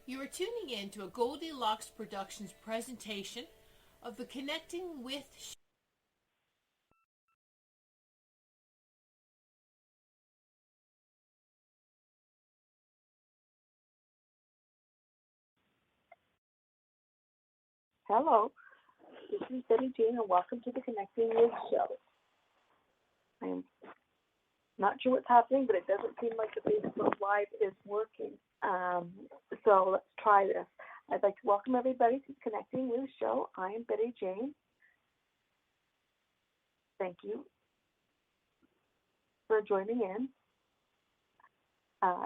You are tuning in to a Goldilocks Productions presentation of the Connecting with Hello, this is Betty Jane, and welcome to the Connecting With show. I'm not sure what's happening, but it doesn't seem like the Facebook Live is working. So let's try this. I'd like to welcome everybody to the Connecting With show. I am Betty Jane. Thank you for joining in.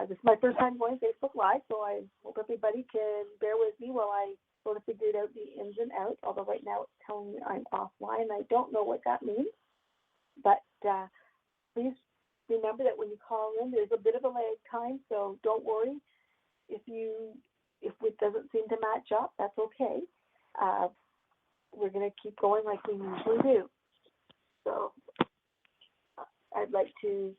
This is my first time going Facebook Live, so I hope everybody can bear with me while I sort of figure out the ins and outs, although right now it's telling me I'm offline. I don't know what that means, but please remember that when you call in, there's a bit of a lag time, so don't worry if it doesn't seem to match up. That's okay. We're going to keep going like we usually do. So I'd like to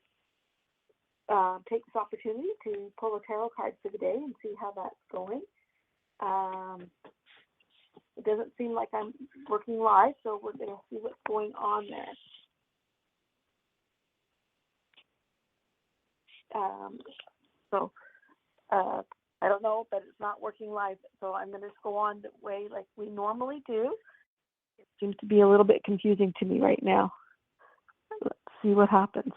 take this opportunity to pull a tarot card for the day and see how that's going. It doesn't seem like I'm working live, so we're going to see what's going on there. I don't know, but it's not working live, so I'm going to just go on the way like we normally do. It seems to be a little bit confusing to me right now. Let's see what happens.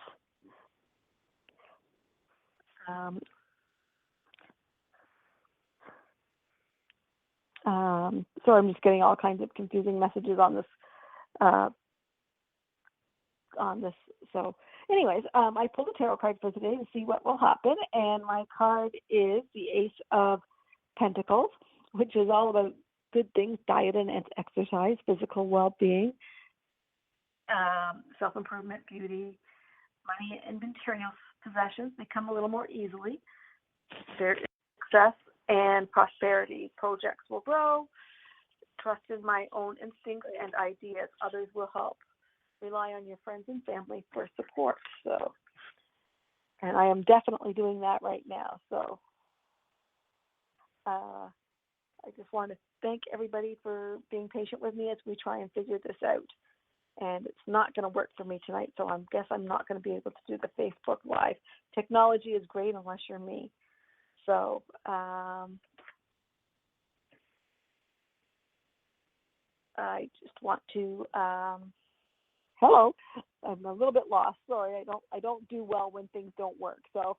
So I'm just getting all kinds of confusing messages on this. So anyways, I pulled a tarot card for today to see what will happen, and my card is the Ace of Pentacles, which is all about good things, diet and exercise, physical well-being, self-improvement, beauty, money and material possessions. They come a little more easily. There is success and prosperity. Projects will grow. Trust in my own instincts and ideas. Others will help. Rely on your friends and family for support. So, and I am definitely doing that right now. So, I just want to thank everybody for being patient with me as we try and figure this out. And it's not going to work for me tonight, so I guess I'm not going to be able to do the Facebook Live. Technology is great unless you're me. So, I just want to. Hello, I'm a little bit lost. Sorry, I don't do well when things don't work. So,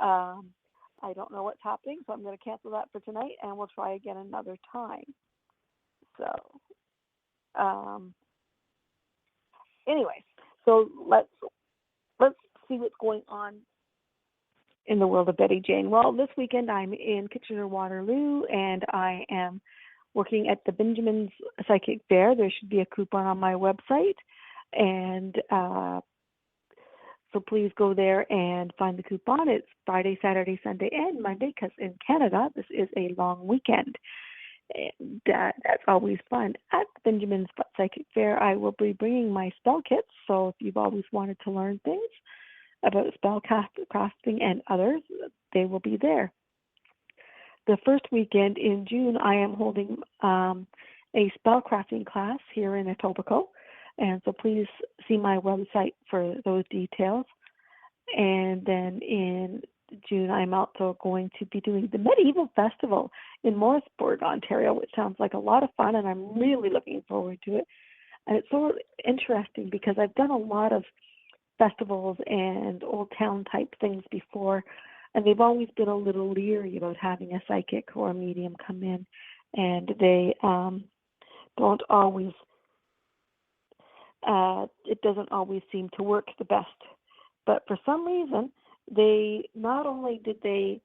I don't know what's happening. So I'm going to cancel that for tonight, and we'll try again another time. So, anyway, so let's see what's going on in the world of Betty Jane. Well, this weekend I'm in Kitchener-Waterloo, and I am working at the Benjamin's Psychic Fair. There should be a coupon on my website, and so please go there and find the coupon. It's Friday, Saturday, Sunday, and Monday, because in Canada this is a long weekend, and that's always fun. At the Benjamin's Psychic Fair, I will be bringing my spell kits, so if you've always wanted to learn things about spell crafting and others, they will be there. The first weekend in June, I am holding a spellcrafting class here in Etobicoke, and so please see my website for those details. And then in June, I'm also going to be doing the Medieval Festival in Morrisburg, Ontario, which sounds like a lot of fun, and I'm really looking forward to it. And it's so interesting because I've done a lot of festivals and old town type things before, and they've always been a little leery about having a psychic or a medium come in, and they don't always, it doesn't always seem to work the best. But for some reason, they not only did they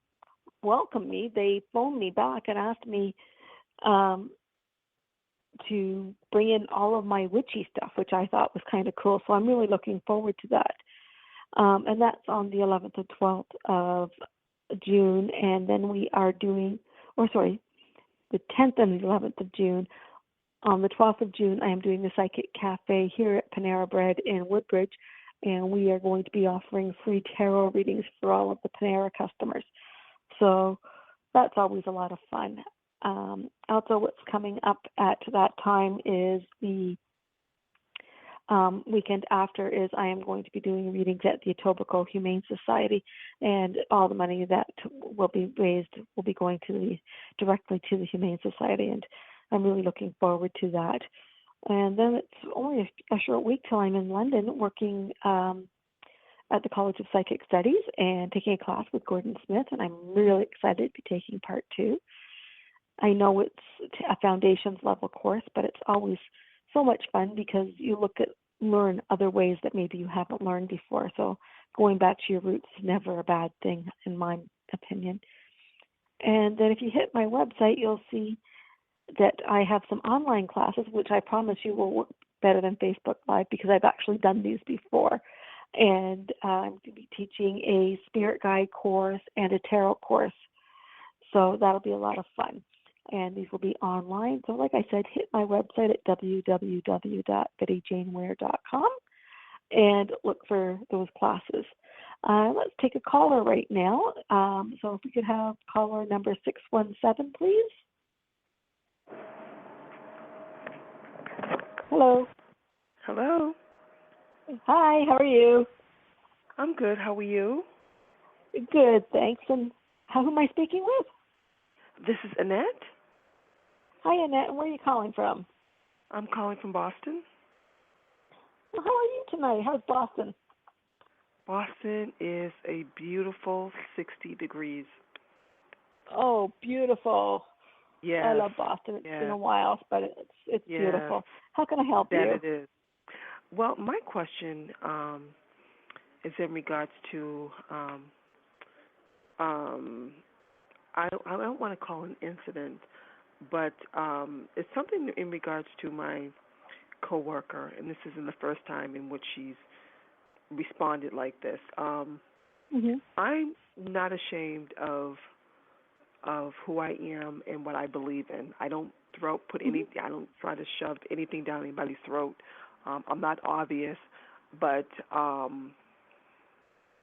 welcome me, they phoned me back and asked me to bring in all of my witchy stuff, which I thought was kind of cool. So I'm really looking forward to that. And that's on the 11th and 12th of June. And then we are doing, the 10th and the 11th of June. On the 12th of June, I am doing the Psychic Cafe here at Panera Bread in Woodbridge. And we are going to be offering free tarot readings for all of the Panera customers. So that's always a lot of fun. Also, what's coming up at that time is the weekend after is I am going to be doing readings at the Etobicoke Humane Society, and all the money that will be raised will be going directly to the Humane Society, and I'm really looking forward to that. And then it's only a short week till I'm in London working at the College of Psychic Studies and taking a class with Gordon Smith, and I'm really excited to be taking part 2. I know it's a foundations level course, but it's always so much fun because you learn other ways that maybe you haven't learned before. So going back to your roots is never a bad thing, in my opinion. And then if you hit my website, you'll see that I have some online classes, which I promise you will work better than Facebook Live because I've actually done these before. And I'm going to be teaching a spirit guide course and a tarot course. So that'll be a lot of fun. And these will be online. So like I said, hit my website at www.bettyjaneware.com and look for those classes. Let's take a caller right now. So if we could have caller number 617, please. Hello. Hello. Hi, how are you? I'm good. How are you? Good, thanks. And who am I speaking with? This is Annette. Hi, Annette. Where are you calling from? I'm calling from Boston. Well, how are you tonight? How's Boston? Boston is a beautiful 60 degrees. Oh, beautiful. Yes. I love Boston. It's been a while, but it's yes. beautiful. How can I help you? That it is. Well, my question is in regards to I don't want to call it an incident, but it's something in regards to my coworker, and this isn't the first time in which she's responded like this. Mm-hmm. I'm not ashamed of who I am and what I believe in. I don't I don't try to shove anything down anybody's throat. I'm not obvious, but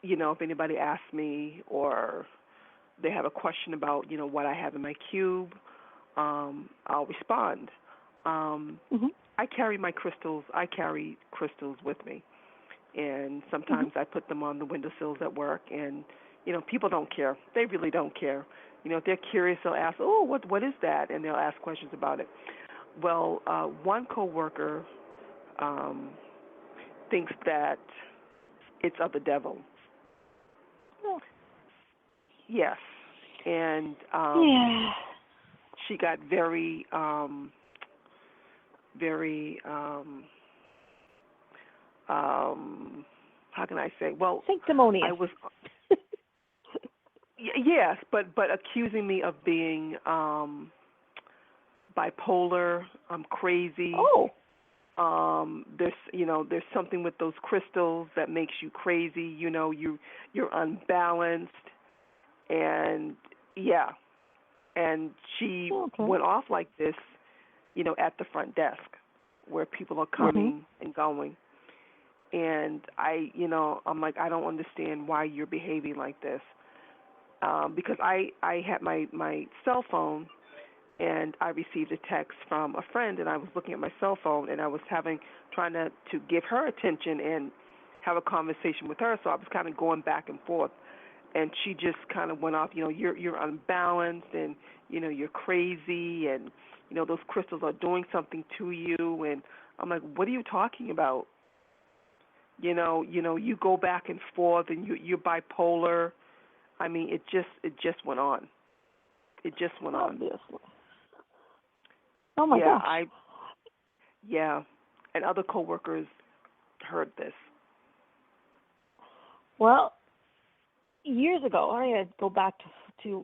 if anybody asks me or they have a question about what I have in my cube, I'll respond. I carry my crystals. I carry crystals with me, and sometimes I put them on the windowsills at work. And people don't care. They really don't care. If they're curious, they'll ask, "Oh, what is that?" And they'll ask questions about it. Well, one coworker thinks that it's of the devil. Oh. Yes, and she got very how can I say? Well, sanctimonious. I was yes, but accusing me of being bipolar. I'm crazy. Oh. There's something with those crystals that makes you crazy. You're unbalanced, and and she went off like this, at the front desk where people are coming and going. And I'm like, I don't understand why you're behaving like this. Because I had my cell phone, and I received a text from a friend, and I was looking at my cell phone, and I was trying to give her attention and have a conversation with her. So I was kind of going back and forth, and she just kind of went off. You're unbalanced, and you're crazy, and those crystals are doing something to you. And I'm like, what are you talking about? You go back and forth, and you're bipolar. I mean, it just went on. It just went on. Obviously. Oh my gosh. And other coworkers heard this. Well, years ago, I had to go back to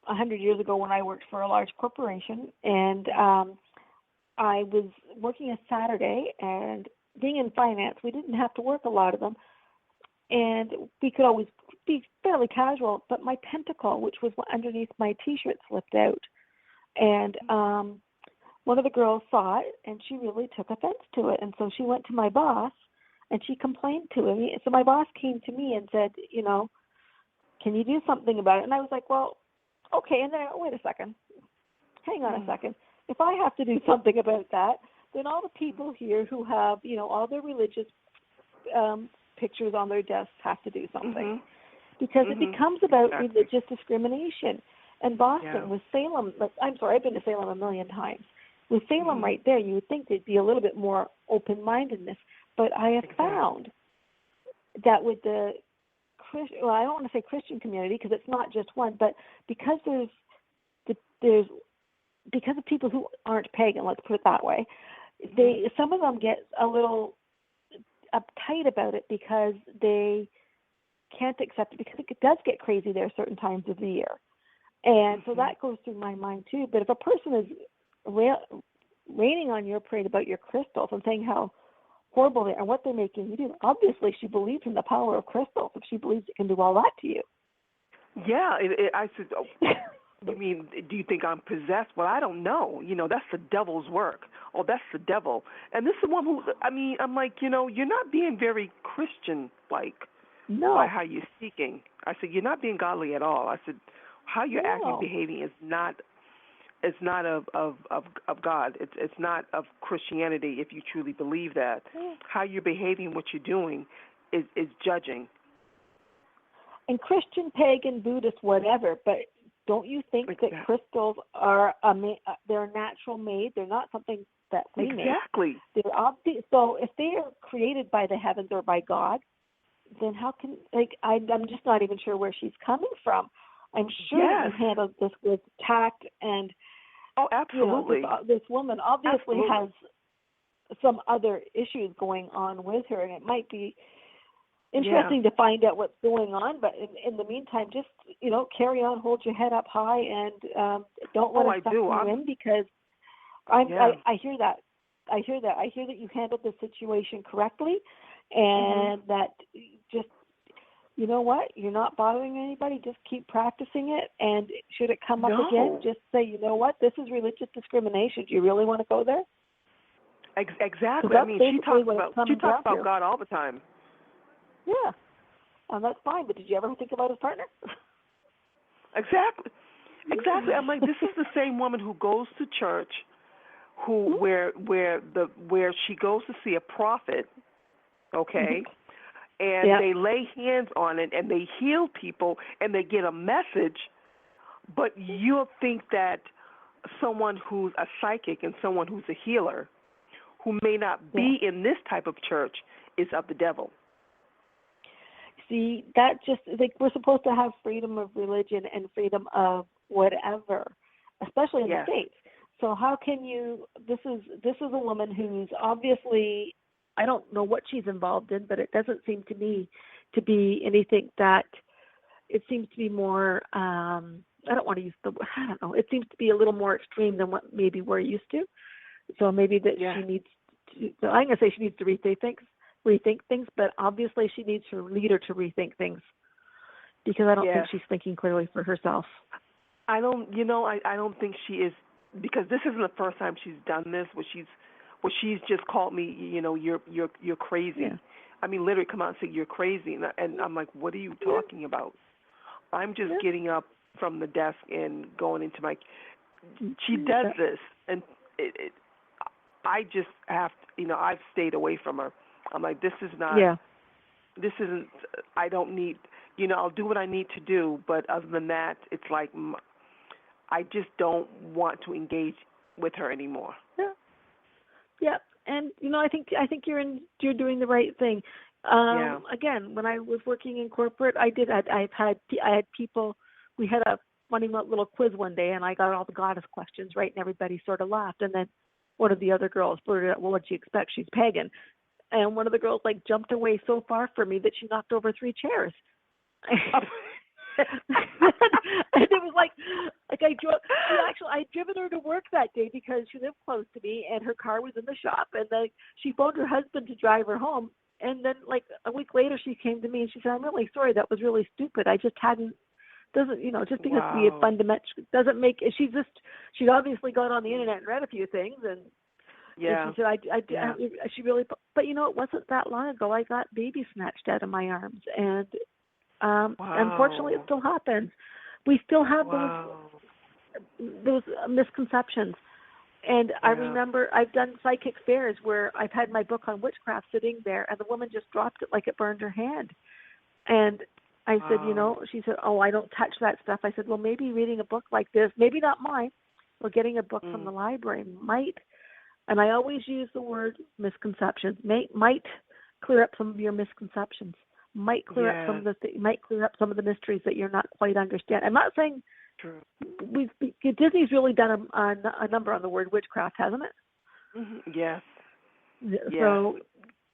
100 years ago when I worked for a large corporation, and I was working a Saturday, and being in finance, we didn't have to work a lot of them, and we could always be fairly casual, but my pentacle, which was underneath my T-shirt, slipped out, and one of the girls saw it, and she really took offense to it, and so she went to my boss, and she complained to him. So my boss came to me and said, can you do something about it? And I was like, well, okay, and then wait a second. Hang on a second. If I have to do something about that, then all the people here who have, all their religious pictures on their desks have to do something. Because it becomes about religious discrimination. And Boston with Salem, I'm sorry, I've been to Salem a million times. With Salem right there, you would think there'd be a little bit more open-mindedness. But I have found that with the I don't want to say Christian community because it's not just one, but because because of people who aren't pagan, let's put it that way, some of them get a little uptight about it because they can't accept it because it does get crazy there certain times of the year. And so that goes through my mind too. But if a person is raining on your parade about your crystals and saying how horrible they are and what they're making you do, obviously she believes in the power of crystals if she believes it can do all that to you. Yeah, I said, you mean, do you think I'm possessed? Well, I don't know. That's the devil's work. Oh, that's the devil. And this is one who, I'm like, you're not being very Christian-like by how you're speaking. I said, you're not being godly at all. I said, how you're acting, behaving is not of God. It's not of Christianity if you truly believe that. How you're behaving, what you're doing is judging. And Christian, pagan, Buddhist, whatever, but don't you think that crystals are they're natural made? They're not something that we make. Exactly. They're so if they are created by the heavens or by God, then how can I'm just not even sure where she's coming from. I'm sure that you handled this with tact and absolutely. This woman obviously has some other issues going on with her, and it might be interesting to find out what's going on. But in the meantime, just carry on, hold your head up high, and don't let it suck you in because I hear that. I hear that you handled the situation correctly, and that just. You know what? You're not bothering anybody. Just keep practicing it. And should it come up again, just say, you know what? This is religious discrimination. Do you really want to go there? Exactly. She talks about God all the time. Yeah. And that's fine. But did you ever think about his partner? Exactly. I'm like, this is the same woman who goes to church, where she goes to see a prophet. Okay. And they lay hands on it, and they heal people, and they get a message. But you'll think that someone who's a psychic and someone who's a healer, who may not be in this type of church, is of the devil. See, that just we're supposed to have freedom of religion and freedom of whatever, especially in the States. So how can you? This is a woman who's obviously. I don't know what she's involved in, but it doesn't seem to me to be anything that it seems to be more, I don't want to use I don't know, it seems to be a little more extreme than what maybe we're used to. So maybe that she needs to, so I'm going to say she needs to rethink things, but obviously she needs her leader to rethink things because I don't think she's thinking clearly for herself. I don't think she is, because this isn't the first time she's done this, where she's just called me, you're crazy. Yeah. Literally come out and say you're crazy, and I'm like, what are you talking about? I'm just getting up from the desk and going into my. She does this, and I just have to, I've stayed away from her. I'm like, this is not. Yeah. This isn't. I don't need. I'll do what I need to do, but other than that, it's like I just don't want to engage with her anymore. Yeah. Yeah, and I think you're doing the right thing. Again, when I was working in corporate, I had people. We had a funny little quiz one day, and I got all the goddess questions right, and everybody sort of laughed. And then one of the other girls blurted out, "Well, what'd you expect? She's pagan." And one of the girls jumped away so far from me that she knocked over 3 chairs. And it was I'd driven her to work that day because she lived close to me and her car was in the shop, and then she phoned her husband to drive her home, and then a week later she came to me and she said, "I'm really sorry, that was really stupid. I just hadn't just because we had fundamental doesn't make she'd obviously gone on the internet and read a few things, and she said she really, but it wasn't that long ago I got baby snatched out of my arms, and unfortunately it still happens. We still have Wow. those misconceptions. And I remember I've done psychic fairs where I've had my book on witchcraft sitting there, and the woman just dropped it like it burned her hand. And I said, she said, "Oh, I don't touch that stuff." I said, "Well, maybe reading a book like this, maybe not mine, or getting a book from the library might." And I always use the word misconceptions. Might clear up some of your misconceptions. Might clear up some of might clear up some of the mysteries that you're not quite understand. I'm not saying. True. Disney's really done a number on the word witchcraft, hasn't it? Mm-hmm. Yes. So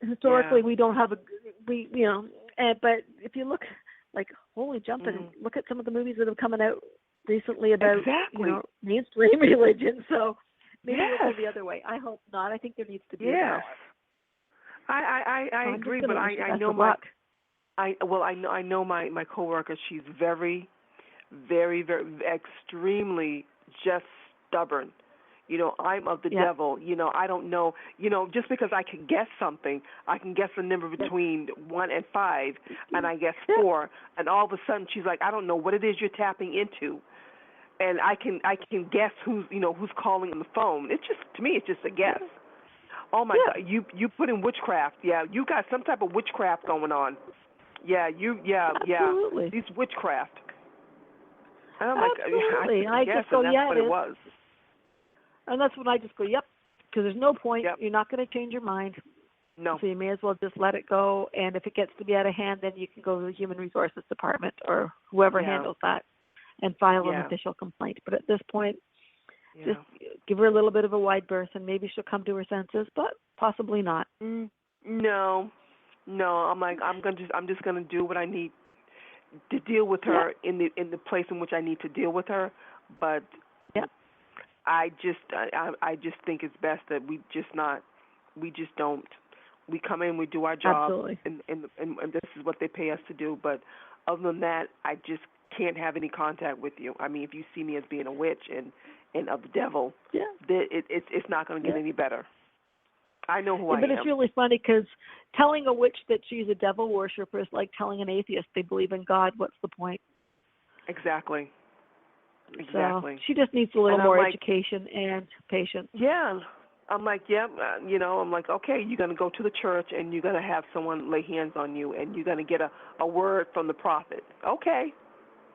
historically, we don't have but if you look, like, holy jumping, look at some of the movies that have come out recently about mainstream religion. So maybe we'll go the other way. I hope not. I think there needs to be a balance. I agree, but I know I know my coworker. She's very, very, very extremely just stubborn. I'm of the devil. I don't know. Just because I can guess something, I can guess a number between 1 and 5, and I guess 4, and all of a sudden she's like, I don't know what it is you're tapping into, and I can guess who's calling on the phone. It's just, to me, it's just a guess. Oh my God, you put in witchcraft. Yeah, you got some type of witchcraft going on. Yeah, Absolutely. These witchcraft. And I'm Absolutely. I guess just go, that's what it was. And that's when I just go, yep, because there's no point. Yep. You're not going to change your mind. No. So you may as well just let it go. And if it gets to be out of hand, then you can go to the Human Resources Department or whoever handles that and file an official complaint. But at this point, just give her a little bit of a wide berth, and maybe she'll come to her senses, but possibly not. No. I'm just gonna do what I need to deal with her in the place in which I need to deal with her. But I just think it's best that we don't. We come in, we do our job, and this is what they pay us to do. But other than that, I just can't have any contact with you. I mean, if you see me as being a witch and of the devil, it's not going to get any better. I know who I am. But it's really funny because telling a witch that she's a devil worshiper is like telling an atheist they believe in God. What's the point? Exactly. So she just needs a little more education and patience. Yeah. I'm like, I'm like, okay, you're going to go to the church and you're going to have someone lay hands on you and you're going to get a word from the prophet. Okay.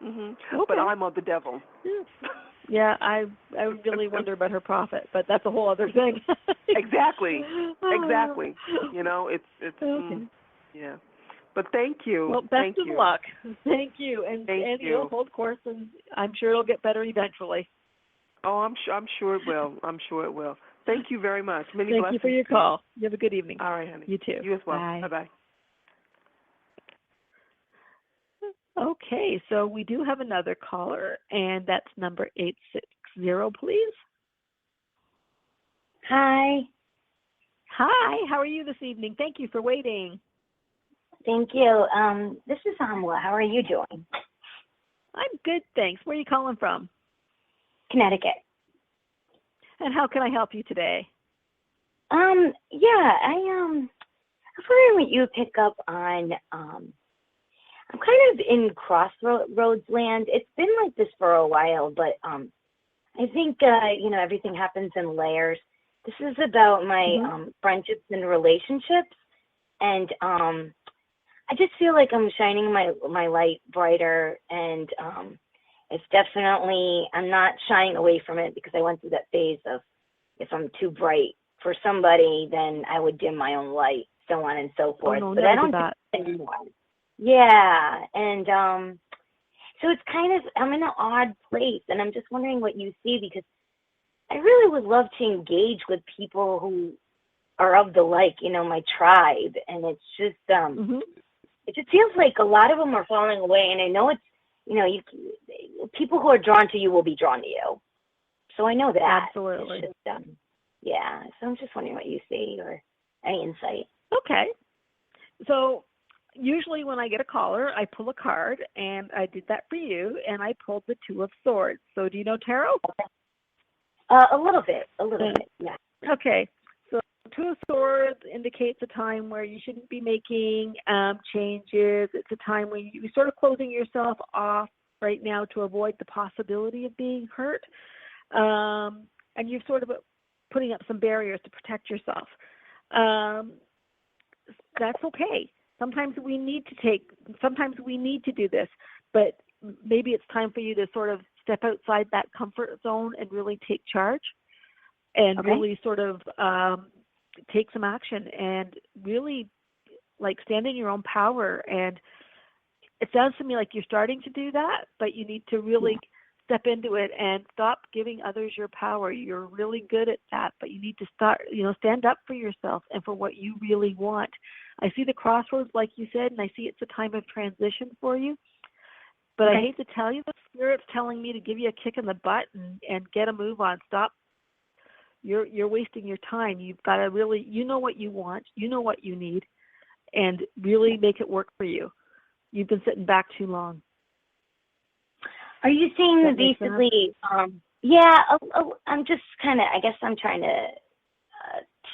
But I'm of the devil. Yeah, I really wonder about her prophet, but that's a whole other thing. Exactly. It's okay. Yeah. But thank you. Well, best of luck. Thank you. And you'll hold course, and I'm sure it'll get better eventually. Oh, I'm sure it will. I'm sure it will. Thank you very much. Many blessings. Thank you for your call. You have a good evening. All right, honey. You too. You as well. Bye. Bye-bye. Okay, so we do have another caller, and that's number 860, please. Hi. Hi, how are you this evening? Thank you for waiting. Thank you. This is Amla. How are you doing? I'm good, thanks. Where are you calling from? Connecticut. And how can I help you today? I was wondering what you pick up on. I'm kind of in crossroads land. It's been like this for a while, but I think everything happens in layers. This is about my friendships and relationships, and I just feel like I'm shining my light brighter, and it's definitely, I'm not shying away from it because I went through that phase of if I'm too bright for somebody, then I would dim my own light, so on and so forth. Oh, no, but I don't do that anymore. Yeah, and so it's kind of, I'm in an odd place, and I'm just wondering what you see, because I really would love to engage with people who are of the like, my tribe, and it's just, it just feels like a lot of them are falling away, and I know it's, people who are drawn to you will be drawn to you. So I know that. Absolutely. It's just, so I'm just wondering what you see or any insight. Okay. So usually when I get a caller, I pull a card, and I did that for you, and I pulled the Two of Swords. So do you know tarot? A little bit, yeah. Okay. So Two of Swords indicates a time where you shouldn't be making changes. It's a time when you're sort of closing yourself off right now to avoid the possibility of being hurt. And you're sort of putting up some barriers to protect yourself. That's okay. Sometimes we need to do this, but maybe it's time for you to sort of step outside that comfort zone and really take charge and really sort of take some action and really like stand in your own power. And it sounds to me like you're starting to do that, but you need to really step into it and stop giving others your power. You're really good at that, but you need to stand up for yourself and for what you really want. I see the crossroads, like you said, and I see it's a time of transition for you. But I hate to tell you, the Spirit's telling me to give you a kick in the butt and get a move on. Stop. You're wasting your time. You've got to really, you know what you want, you know what you need, and really make it work for you. You've been sitting back too long. Are you saying that basically, I'm just kind of, I guess I'm trying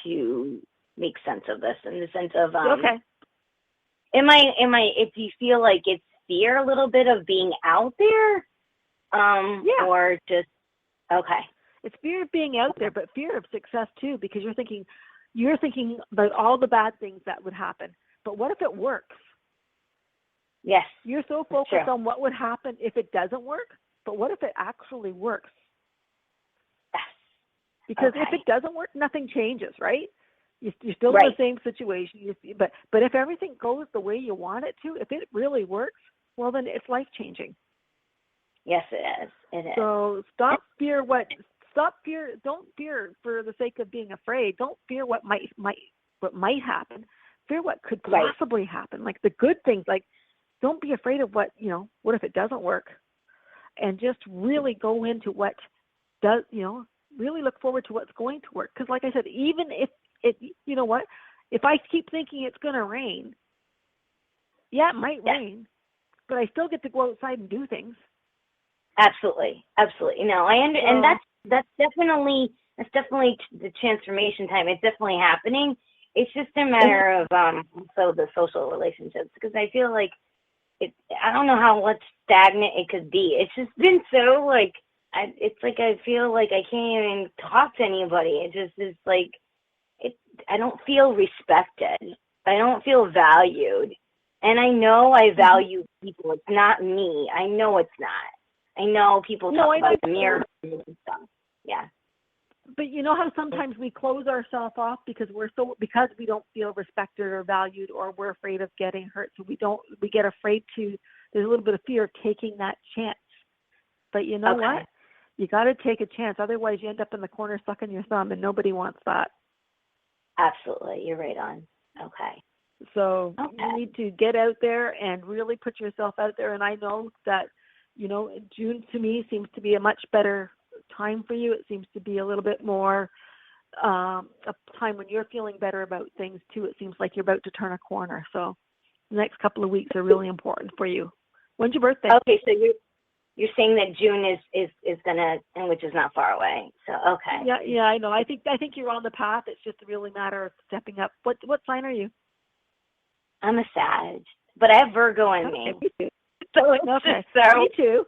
to make sense of this in the sense of, if you feel like it's fear a little bit of being out there, or just, it's fear of being out there, but fear of success too, because you're thinking about all the bad things that would happen. But what if it works? Yes. You're so focused on what would happen if it doesn't work, but what if it actually works? Yes. Because if it doesn't work, nothing changes, right? You're still in the same situation. But if everything goes the way you want it to, if it really works, well, then it's life-changing. Yes, it is. It is. So don't fear for the sake of being afraid. Don't fear what might happen. Fear what could possibly happen, like the good things. Like, don't be afraid of what if it doesn't work, and just really go into what does, really look forward to what's going to work. Because like I said, even if if I keep thinking it's going to rain, it might rain, but I still get to go outside and do things. Absolutely. No, and that's definitely the transformation time. It's definitely happening. It's just a matter of also the social relationships, because I feel like I don't know how much stagnant it could be. It's just been so I feel like I can't even talk to anybody. It just is like I don't feel respected. I don't feel valued. And I know I value people. It's not me. I know it's not. I know people talk about the mirror and stuff. Yeah. But you know how sometimes we close ourselves off because we don't feel respected or valued, or we're afraid of getting hurt. So we get afraid to. There's a little bit of fear of taking that chance. But you know what? You got to take a chance. Otherwise, you end up in the corner sucking your thumb, and nobody wants that. Absolutely, you're right on. Okay. So you need to get out there and really put yourself out there. And I know that June to me seems to be a much better time for you. It seems to be a little bit more a time when you're feeling better about things too. It seems like you're about to turn a corner. So the next couple of weeks are really important for you. When's your birthday? Okay, so you're saying that June is gonna, and which is not far away. So Yeah, I know. I think you're on the path. It's just really a matter of stepping up. What sign are you? I'm a Sag, but I have Virgo in me. Me too. So it's Me too.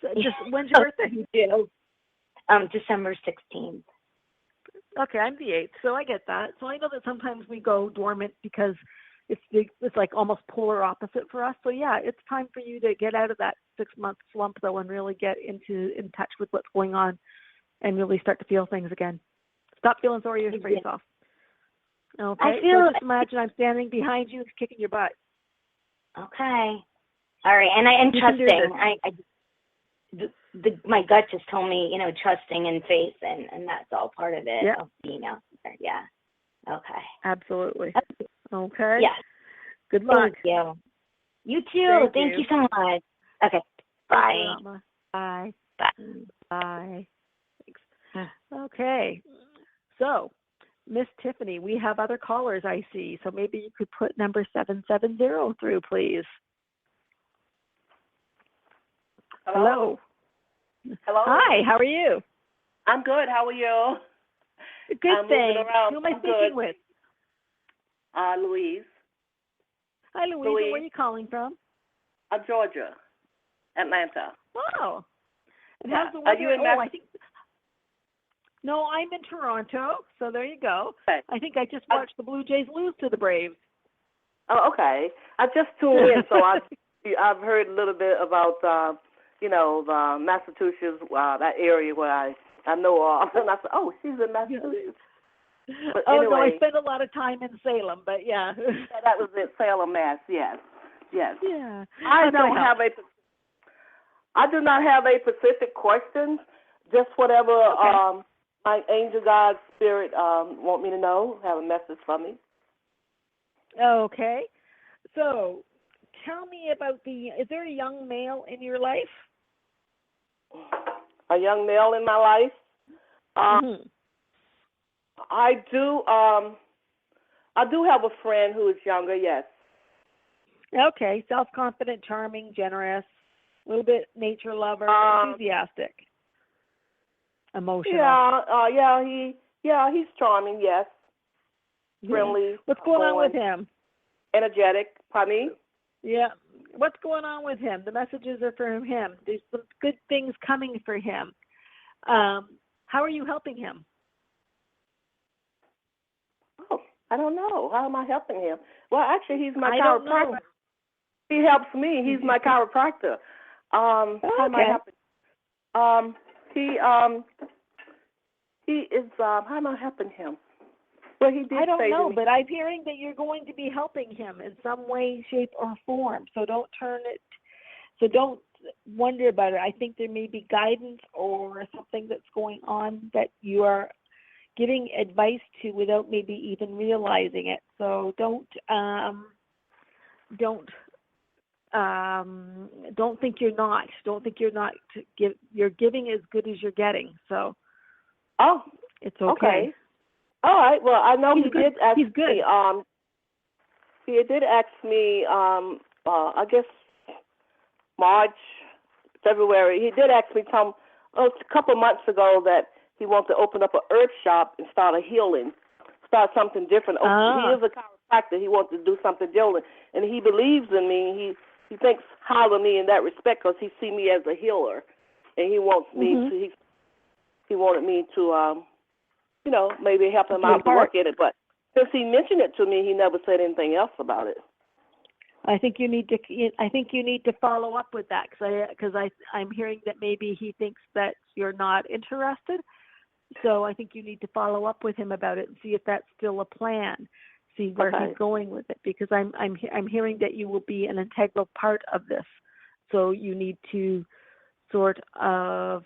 So when's your birthday? You do. December 16th. Okay, I'm the 8th, so I get that. So I know that sometimes we go dormant because it's like almost polar opposite for us. So yeah, it's time for you to get out of that 6-month slump though, and really get in touch with what's going on, and really start to feel things again. Stop feeling sorry for yourself. Okay. So just imagine I'm standing behind you, kicking your butt. Okay. All right, and I am trusting. My gut just told me, trusting and faith, and that's all part of it. Yeah. Of being out there. Yeah. Okay. Absolutely. Okay. Yeah. Good luck. Thank you. You too. Thank you so much. Okay. Bye. Bye. Bye. Bye. Thanks. Okay. So, Miss Tiffany, we have other callers I see. So maybe you could put number 770 through, please. Hello. Hello. Hi, how are you? I'm good. How are you? Good, thanks. Who am I speaking with? Louise. Hi, Louise. Where are you calling from? Georgia. Atlanta. Oh. And Yeah. how's the Are weather? you in I think. No, I'm in Toronto, so there you go. Okay. I think I just watched the Blue Jays lose to the Braves. Oh, okay. I just tuned in, so I've heard a little bit about the Massachusetts, that area where I know of, and I said, oh, she's in Massachusetts. But anyway, no, I spent a lot of time in Salem, but yeah. That was in Salem, Mass. Yes. Yeah. I do not have a specific question, just whatever my angel God spirit want me to know, have a message for me. Okay. So, tell me about is there a young male in your life? A young male in my life? I do have a friend who is younger, yes. Okay. Self-confident, charming, generous, a little bit nature lover, enthusiastic, emotional. He's charming, yes. Friendly. What's going on with him? Energetic, pardon me? Yeah. What's going on with him? The messages are for him. There's some good things coming for him. How are you helping him? Oh, I don't know. How am I helping him? Well, actually, he's my chiropractor. He helps me. He's my chiropractor. How am I helping? He is. How am I helping him? Well, he did. I don't know, but I'm hearing that you're going to be helping him in some way, shape, or form. So don't don't wonder about it. I think there may be guidance or something that's going on that you are giving advice to without maybe even realizing it. So don't think you're not. Don't think you're not. You're giving as good as you're getting. So. Oh. It's okay. All right. Well, I know he did ask me. He did ask me. I guess March, February. He did ask me a couple of months ago that he wants to open up an herb shop and start something different. He is a chiropractor. He wants to do something different, and he believes in me. He thinks highly of me in that respect because he sees me as a healer, and he wants me to. He wanted me to. Maybe help him out to work at it. But since he mentioned it to me, he never said anything else about it. I think you need to follow up with that because I'm hearing that maybe he thinks that you're not interested. So I think you need to follow up with him about it and see if that's still a plan. See where he's going with it, because I'm hearing that you will be an integral part of this. So you need to sort of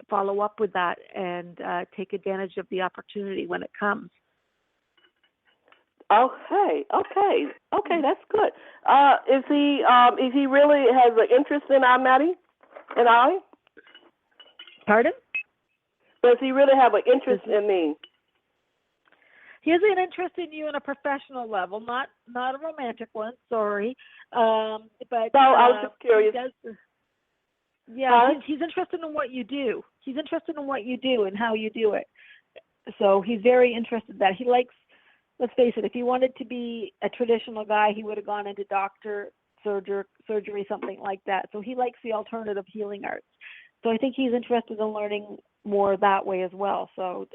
follow up with that and take advantage of the opportunity when it comes. Okay, that's good. Is he really has an interest in our Maddie and I? Pardon? Does he really have an interest in me? He has an interest in you on a professional level, not a romantic one. Sorry, but no, I was just curious. He's interested in what you do. He's interested in what you do and how you do it. So he's very interested in that. He likes. Let's face it. If he wanted to be a traditional guy, he would have gone into surgery, something like that. So he likes the alternative healing arts. So I think he's interested in learning more that way as well. So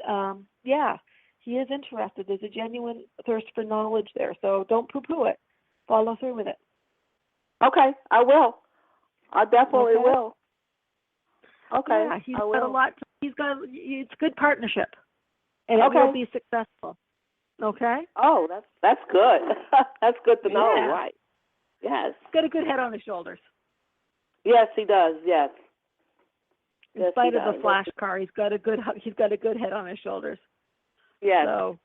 he is interested. There's a genuine thirst for knowledge there. So don't poo-poo it. Follow through with it. Okay, I will. I definitely will. Okay, yeah, he's I will. got a lot. It's a good partnership, and it will be successful. Okay. Oh, that's good. That's good to know, right? Yes. He's got a good head on his shoulders. Yes, he does. Yes. In spite of the flash car, he's got a good head on his shoulders. Yes. So.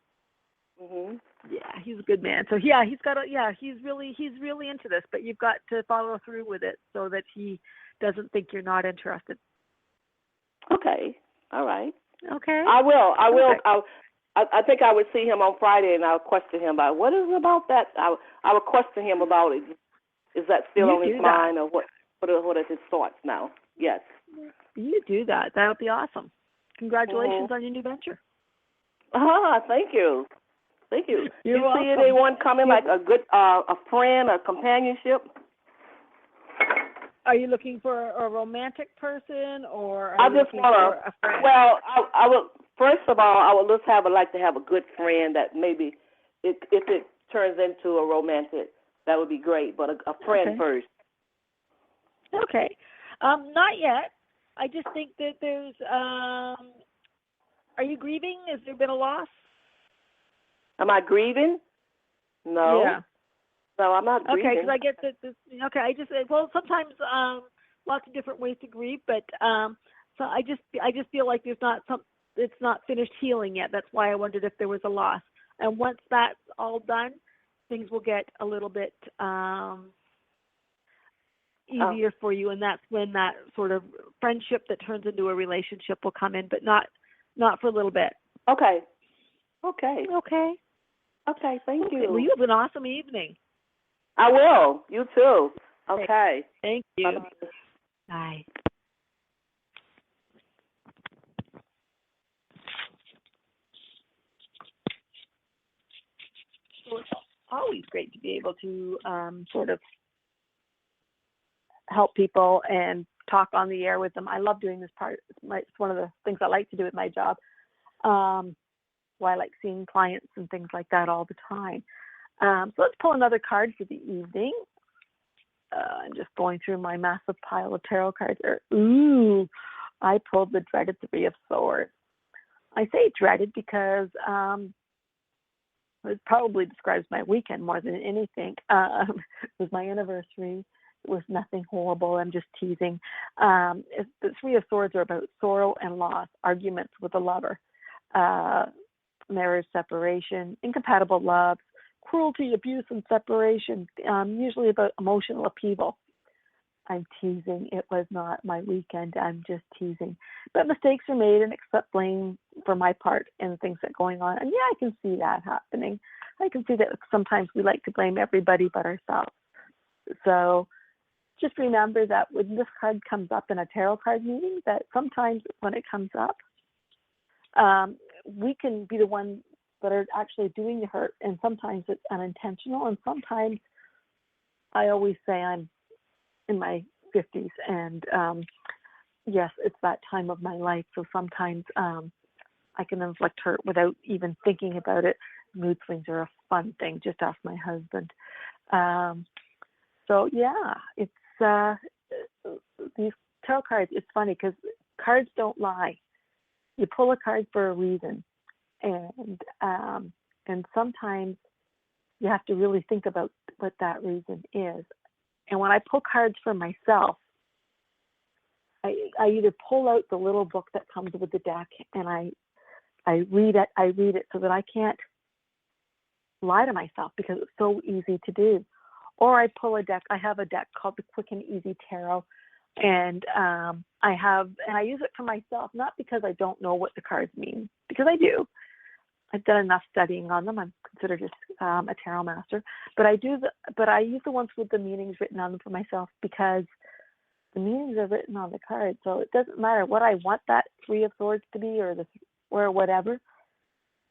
Yeah, he's a good man. So he's really into this, but you've got to follow through with it so that he doesn't think you're not interested. Okay. All right. Okay. I will. I think I would see him on Friday, and I'll question him about what is it about that. I would question him about it. Is that still on his mind, or what? What are his thoughts now? Yes. You do that. That would be awesome. Congratulations on your new venture. Thank you. Thank you. You're welcome. See anyone coming like a good a friend or companionship? Are you looking for a romantic person, or I are you just looking want for a to. friend? Well, I would first of all, I would just like to have a good friend that maybe if it turns into a romantic, that would be great. But a friend first. Okay. Not yet. I just think that there's. Are you grieving? Has there been a loss? Am I grieving? No. Yeah. No, I'm not grieving. Okay, because I get that. Okay, I just sometimes lots of different ways to grieve, but so I just feel like there's not it's not finished healing yet. That's why I wondered if there was a loss. And once that's all done, things will get a little bit easier for you, and that's when that sort of friendship that turns into a relationship will come in, but not for a little bit. Okay. Thank you. Well, you have an awesome evening. I will. You too. Okay. Thank you. Bye-bye. Bye. So it's always great to be able to sort of help people and talk on the air with them. I love doing this part. It's one of the things I like to do with my job. Why I like seeing clients and things like that all the time. So let's pull another card for the evening. I'm just going through my massive pile of tarot cards here. Ooh, I pulled the dreaded Three of Swords. I say dreaded because it probably describes my weekend more than anything. It was my anniversary. It was nothing horrible. I'm just teasing. The Three of Swords are about sorrow and loss, arguments with a lover, marriage, separation, incompatible loves, cruelty, abuse, and separation, usually about emotional upheaval. I'm teasing. It was not my weekend. I'm just teasing. But mistakes are made and accept blame for my part in things that are going on. And yeah, I can see that happening. I can see that sometimes we like to blame everybody but ourselves. So just remember that when this card comes up in a tarot card meeting, that sometimes when it comes up, we can be the ones that are actually doing the hurt, and sometimes it's unintentional, and sometimes I always say I'm in my 50s, and yes, it's that time of my life, so sometimes I can inflict hurt without even thinking about it. Mood swings are a fun thing. Just ask my husband. So yeah, it's these tarot cards. It's funny because cards don't lie. You pull a card for a reason, and sometimes you have to really think about what that reason is. And when I pull cards for myself, I either pull out the little book that comes with the deck and I read it. I read it so that I can't lie to myself because it's so easy to do. Or I pull a deck. I have a deck called the Quick and Easy Tarot, and I use it for myself, not because I don't know what the cards mean, because I do. I've done enough studying on them. I'm considered a tarot master, but I use the ones with the meanings written on them for myself because the meanings are written on the card. So it doesn't matter what I want that Three of Swords to be or whatever.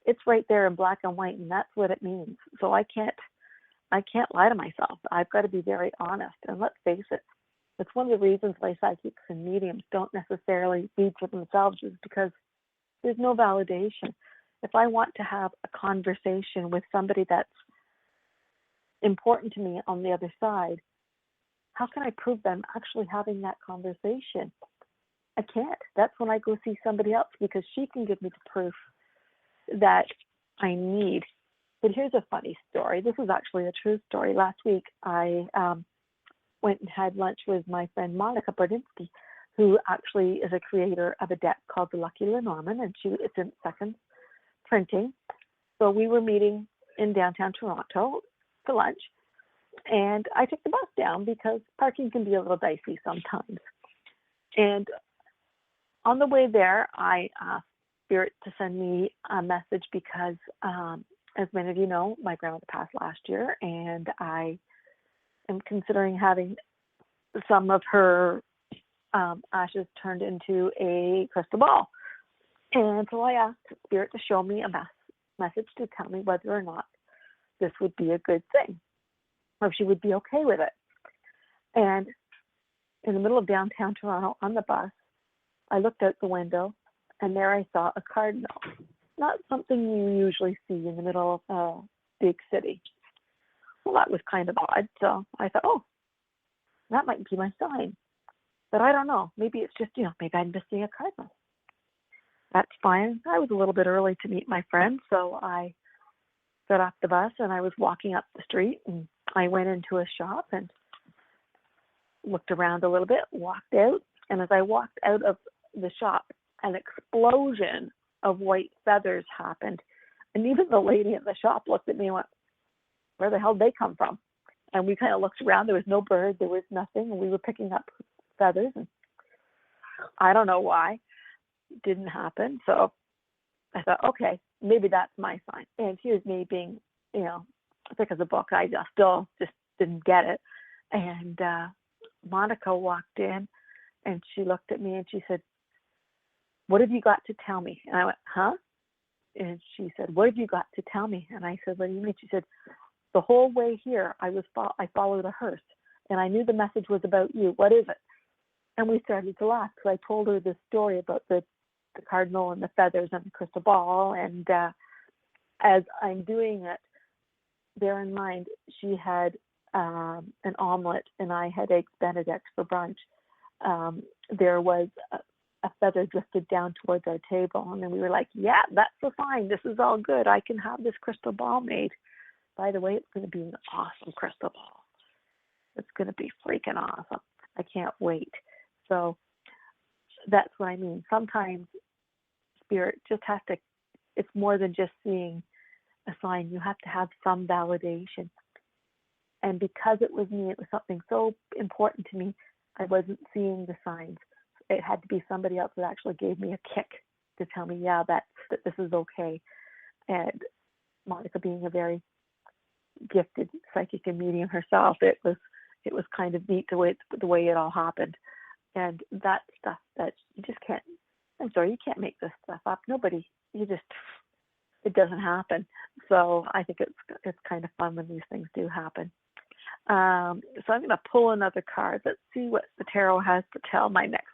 It's right there in black and white, and that's what it means. So I can't lie to myself. I've got to be very honest. And let's face it, it's one of the reasons why psychics and mediums don't necessarily read for themselves is because there's no validation. If I want to have a conversation with somebody that's important to me on the other side, how can I prove them actually having that conversation? I can't. That's when I go see somebody else because she can give me the proof that I need. But here's a funny story. This is actually a true story. Last week, I went and had lunch with my friend Monica Bardinsky, who actually is a creator of a deck called the Lucky Lenormand, and it's in second printing. So we were meeting in downtown Toronto for lunch, and I took the bus down because parking can be a little dicey sometimes. And on the way there, I asked Spirit to send me a message because, as many of you know, my grandmother passed last year, and I am considering having some of her ashes turned into a crystal ball. And so I asked Spirit to show me a message to tell me whether or not this would be a good thing, or if she would be okay with it. And in the middle of downtown Toronto on the bus. I looked out the window, and there I saw a cardinal. Not something you usually see in the middle of a big city. Well, that was kind of odd. So I thought, oh, that might be my sign. But I don't know. Maybe it's just, maybe I'm missing a cardinal. That's fine. I was a little bit early to meet my friend, so I got off the bus and I was walking up the street, and I went into a shop and looked around a little bit, walked out, and as I walked out of the shop, an explosion of white feathers happened. And even the lady in the shop looked at me and went, where the hell did they come from? And we kind of looked around. There was no bird. There was nothing. And we were picking up feathers. And I don't know why. It didn't happen. So I thought, okay, maybe that's my sign. And here's me being, thick as a book. I still didn't get it. And Monica walked in, and she looked at me and she said, what have you got to tell me? And I went, huh? And she said, what have you got to tell me? And I said, what do you mean? She said, the whole way here, I followed a hearse, and I knew the message was about you. What is it? And we started to laugh, because I told her this story about the cardinal and the feathers and the crystal ball. And as I'm doing it, bear in mind, she had an omelet, and I had eggs Benedict for brunch. There was a feather drifted down towards our table, and then we were like, yeah, that's fine. This is all good. I can have this crystal ball made. By the way, it's going to be an awesome crystal ball. It's going to be freaking awesome. I can't wait. So that's what I mean. Sometimes spirit just has to, it's more than just seeing a sign. You have to have some validation. And because it was me, it was something so important to me, I wasn't seeing the signs. It had to be somebody else that actually gave me a kick to tell me, yeah, that this is okay. And Monica, being a very gifted psychic and medium herself, it was kind of neat the way it all happened. And that stuff that you just can't, you can't make this stuff up. It doesn't happen. So I think it's kind of fun when these things do happen. So I'm going to pull another card. Let's see what the tarot has to tell my next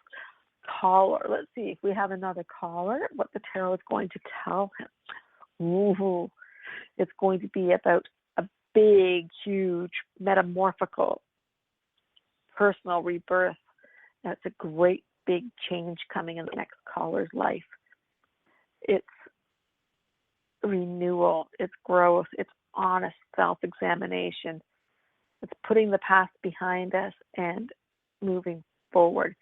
caller. Let's see if we have another caller, what the tarot is going to tell him. Ooh, it's going to be about a big, huge, metamorphical, personal rebirth. That's a great big change coming in the next caller's life. It's renewal, it's growth, it's honest self-examination. It's putting the past behind us and moving forward.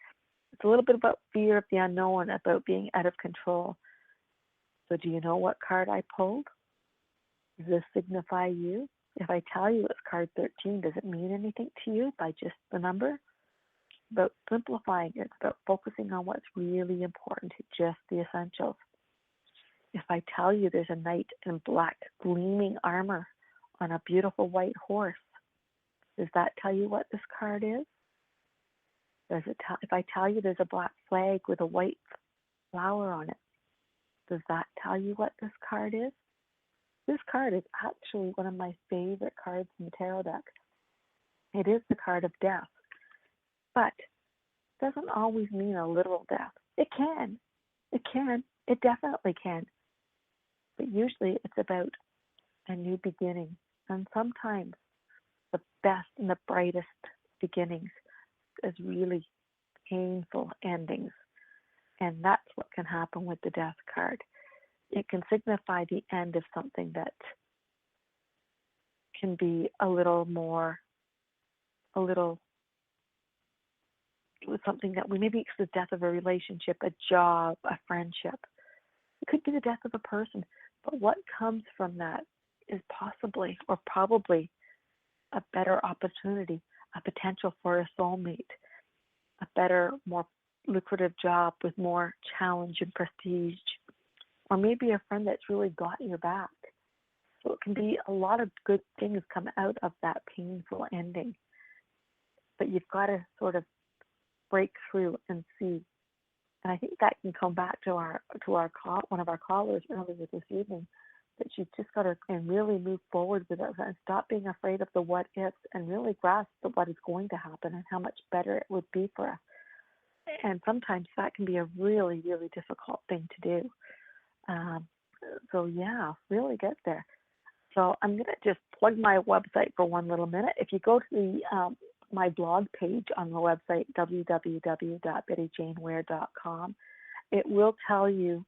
It's a little bit about fear of the unknown, about being out of control. So do you know what card I pulled? Does this signify you? If I tell you it's card 13, does it mean anything to you by just the number? It's about simplifying it. It's about focusing on what's really important, just the essentials. If I tell you there's a knight in black gleaming armor on a beautiful white horse, does that tell you what this card is? If I tell you there's a black flag with a white flower on it, does that tell you what this card is? This card is actually one of my favorite cards in the tarot deck. It is the card of death, but it doesn't always mean a literal death. It can. It definitely can. But usually it's about a new beginning. And sometimes the best and the brightest beginnings is really painful endings. And that's what can happen with the death card. It can signify the end of something that can be it was something that maybe it's the death of a relationship, a job, a friendship. It could be the death of a person. But what comes from that is possibly or probably a better opportunity, a potential for a soulmate, a better, more lucrative job with more challenge and prestige, or maybe a friend that's really got your back. So it can be a lot of good things come out of that painful ending. But you've got to sort of break through and see. And I think that can come back to one of our callers earlier this evening, that she's just got to and really move forward with it and stop being afraid of the what ifs and really grasp the what is going to happen and how much better it would be for us. And sometimes that can be a really, really difficult thing to do. So yeah, really get there. So I'm going to just plug my website for one little minute. If you go to the my blog page on the website, www.bettyjaneware.com, it will tell you